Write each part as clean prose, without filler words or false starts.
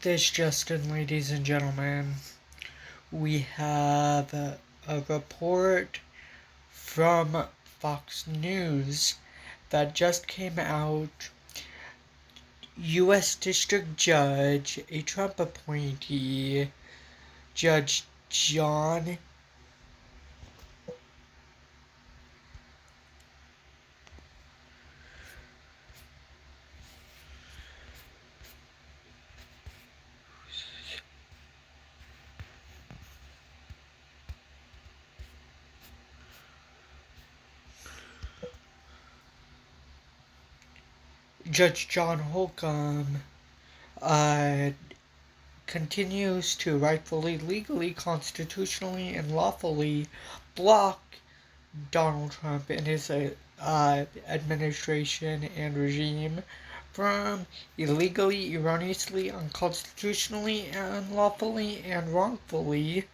This Justin, ladies and gentlemen, we have a report from Fox News that just came out. U.S. District Judge, a Trump appointee, Judge John Judge John Holcomb continues to rightfully, legally, constitutionally, and lawfully block Donald Trump and his administration and regime from illegally, erroneously, unconstitutionally, unlawfully, and wrongfully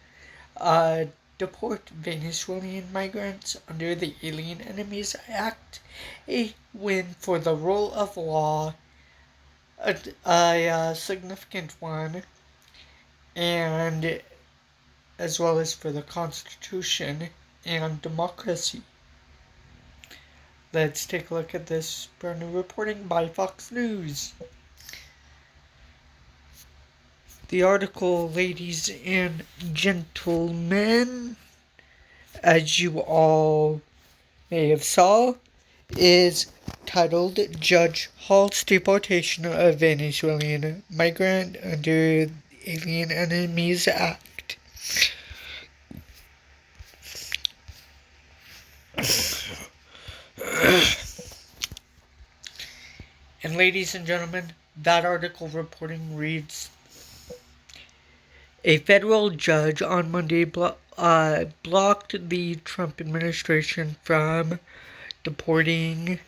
deport Venezuelan migrants under the Alien Enemies Act, a win for the rule of law, a significant one, and as well as for the Constitution and democracy. Let's take a look at this brand new reporting by Fox News. The article, ladies and gentlemen, as you all may have saw, is titled Judge Halts Deportation of Venezuelan Migrant under Alien Enemies Act. And ladies and gentlemen, that article reporting reads, a federal judge on Monday blocked the Trump administration from deporting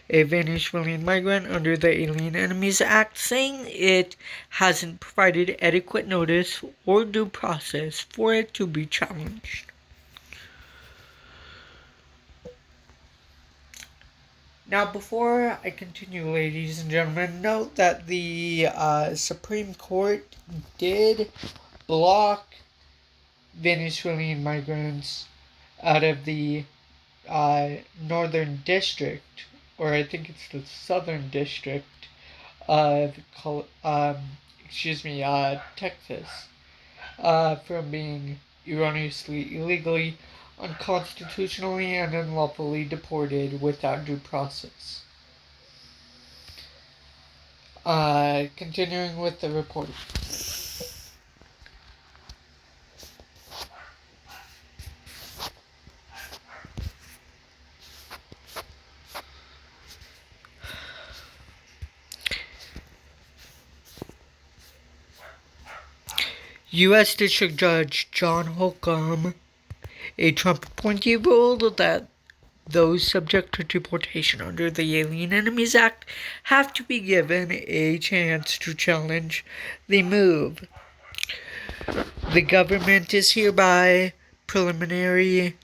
a Venezuelan migrant under the Alien Enemies Act, saying it hasn't provided adequate notice or due process for it to be challenged. Now, before I continue, ladies and gentlemen, note that the Supreme Court did block Venezuelan migrants out of the Northern District, or I think it's the Southern District of Texas, from being erroneously, illegally, unconstitutionally, and unlawfully deported without due process. Continuing with the report. U.S. District Judge John Holcomb, a Trump appointee, ruled that those subject to deportation under the Alien Enemies Act have to be given a chance to challenge the move. The government is hereby preliminarily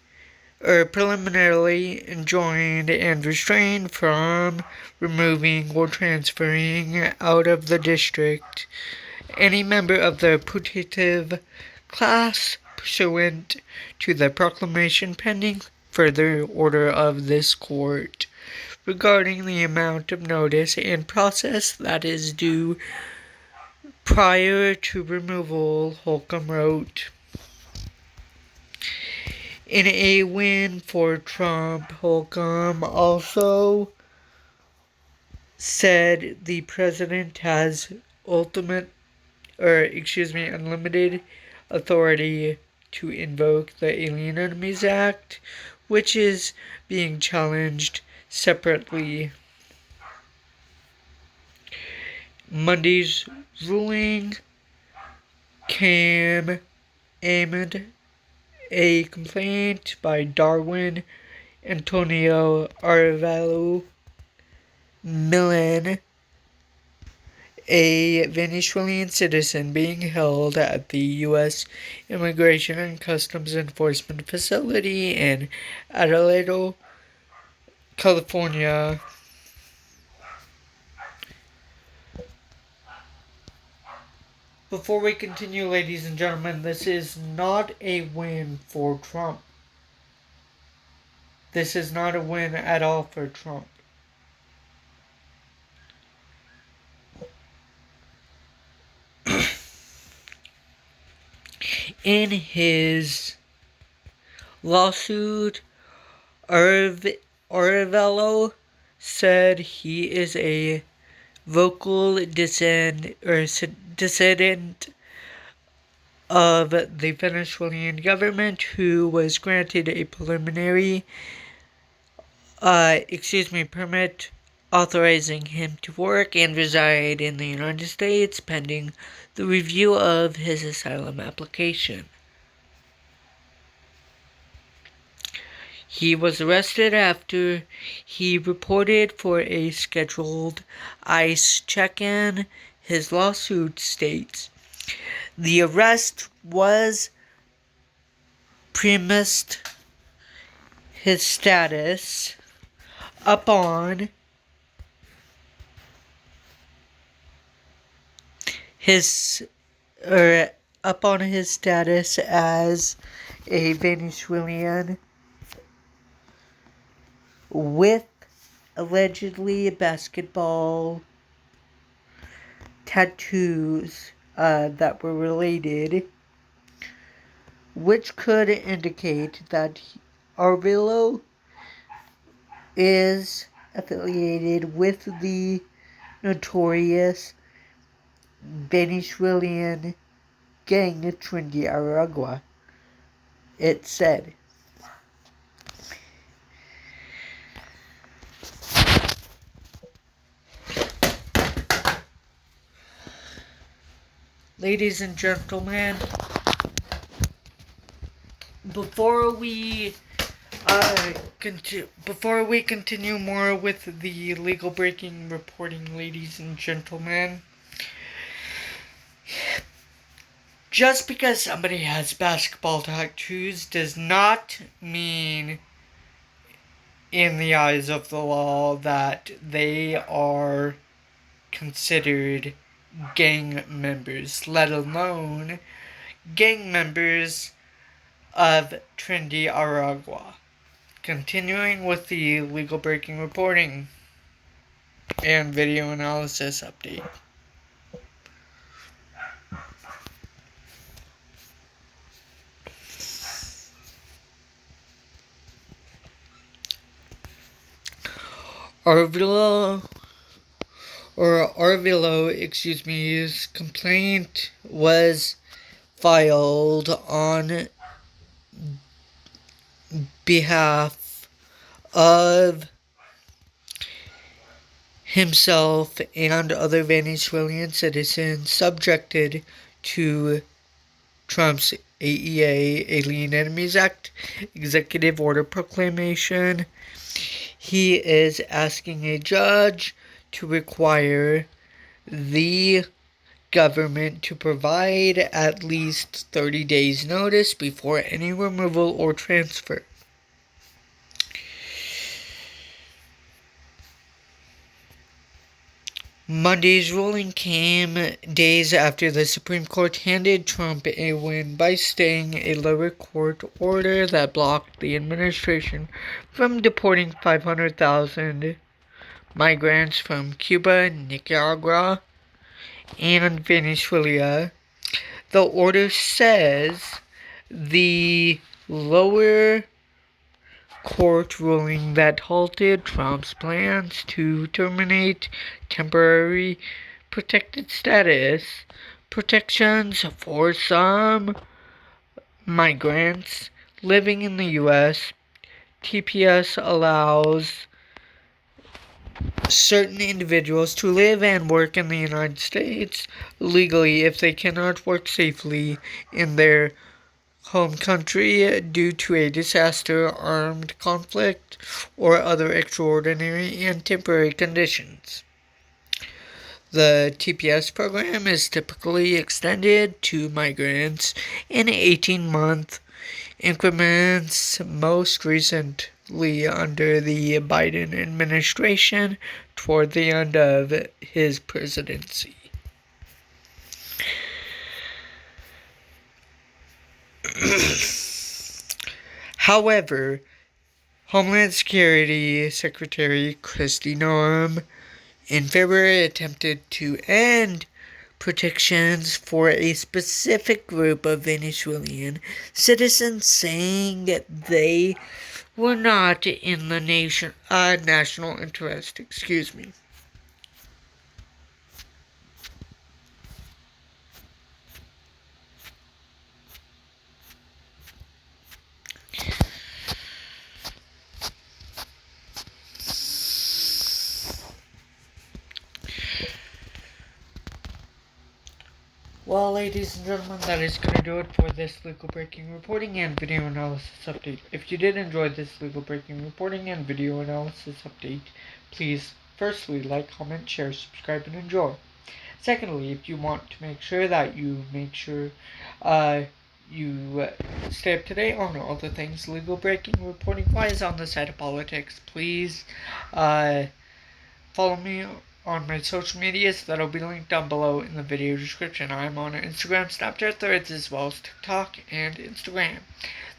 enjoined and restrained from removing or transferring out of the district any member of the putative class pursuant to the proclamation pending further order of this court regarding the amount of notice and process that is due prior to removal, Holcomb wrote. In a win for Trump, Holcomb also said the president has unlimited authority to invoke the Alien Enemies Act, which is being challenged separately. Monday's ruling came amid a complaint by Darwin Antonio Arevalo Millan, a Venezuelan citizen being held at the U.S. Immigration and Customs Enforcement Facility in Adelaide, California. Before we continue, ladies and gentlemen, this is not a win for Trump. This is not a win at all for Trump. In his lawsuit, Arvello said he is a vocal dissident of the Venezuelan government who was granted a preliminary permit authorizing him to work and reside in the United States pending the review of his asylum application. He was arrested after he reported for a scheduled ICE check-in. His lawsuit states, the arrest was premised his status upon his status as a Venezuelan with allegedly basketball tattoos that were related, which could indicate that Arvillo is affiliated with the notorious Venezuelan gang Trinity Aragua, it said. Ladies and gentlemen, before we continue more with the legal breaking reporting, ladies and gentlemen, just because somebody has basketball tattoos does not mean, in the eyes of the law, that they are considered gang members, let alone gang members of Trinity Aragua. Continuing with the legal breaking reporting and video analysis update. Arvillo's complaint was filed on behalf of himself and other Venezuelan citizens subjected to Trump's AEA, Alien Enemies Act, Executive Order Proclamation. He is asking a judge to require the government to provide at least 30 days notice before any removal or transfer. Monday's ruling came days after the Supreme Court handed Trump a win by staying a lower court order that blocked the administration from deporting 500,000 migrants from Cuba, Nicaragua, and Venezuela. The order says the lower court ruling that halted Trump's plans to terminate temporary protected status protections for some migrants living in the U.S. TPS allows certain individuals to live and work in the United States legally if they cannot work safely in their home country due to a disaster, armed conflict, or other extraordinary and temporary conditions. The TPS program is typically extended to migrants in 18-month increments, most recently under the Biden administration toward the end of his presidency. However, Homeland Security Secretary Kristi Noem in February attempted to end protections for a specific group of Venezuelan citizens, saying that they were not in the national interest. Excuse me. Well, ladies and gentlemen, that is going to do it for this legal breaking reporting and video analysis update. If you did enjoy this legal breaking reporting and video analysis update, please firstly like, comment, share, subscribe, and enjoy. Secondly, if you want to make sure that you stay up to date on all the things legal breaking reporting wise on the side of politics, please follow me on my social medias that'll be linked down below in the video description. I'm on Instagram, Snapchat, Threads, as well as TikTok and Instagram.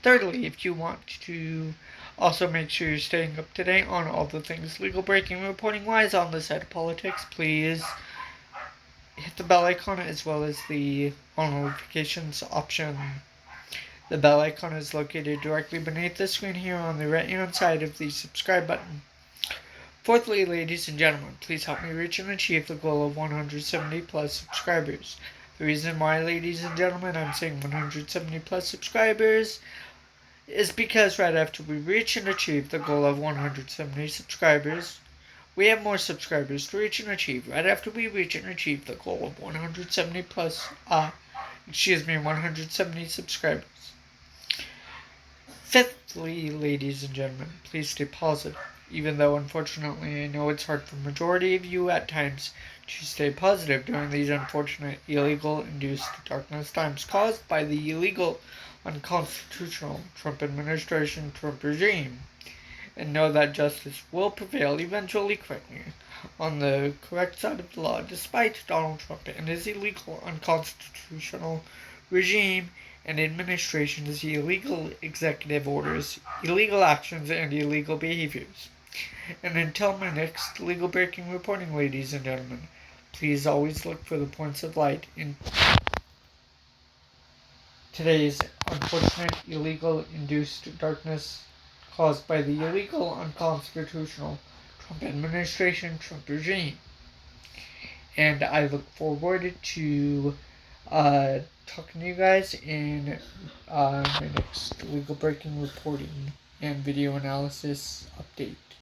Thirdly, if you want to also make sure you're staying up to date on all the things legal breaking reporting wise on the side of politics, please hit the bell icon as well as the all notifications option. The bell icon is located directly beneath the screen here on the right hand side of the subscribe button. Fourthly, ladies and gentlemen, please help me reach and achieve the goal of 170 plus subscribers. The reason why, ladies and gentlemen, I'm saying 170 plus subscribers is because right after we reach and achieve the goal of 170 subscribers, we have more subscribers to reach and achieve. Right after we reach and achieve the goal of 170 subscribers. Fifthly, ladies and gentlemen, please stay positive. Even though, unfortunately, I know it's hard for the majority of you at times to stay positive during these unfortunate illegal-induced darkness times caused by the illegal, unconstitutional Trump administration, Trump regime. And know that justice will prevail eventually, correctly, on the correct side of the law, despite Donald Trump and his illegal, unconstitutional regime and administration's illegal executive orders, illegal actions, and illegal behaviors. And until my next legal breaking reporting, ladies and gentlemen, please always look for the points of light in today's unfortunate illegal induced darkness caused by the illegal, unconstitutional Trump administration, Trump regime. And I look forward to talking to you guys in my next legal breaking reporting and video analysis update.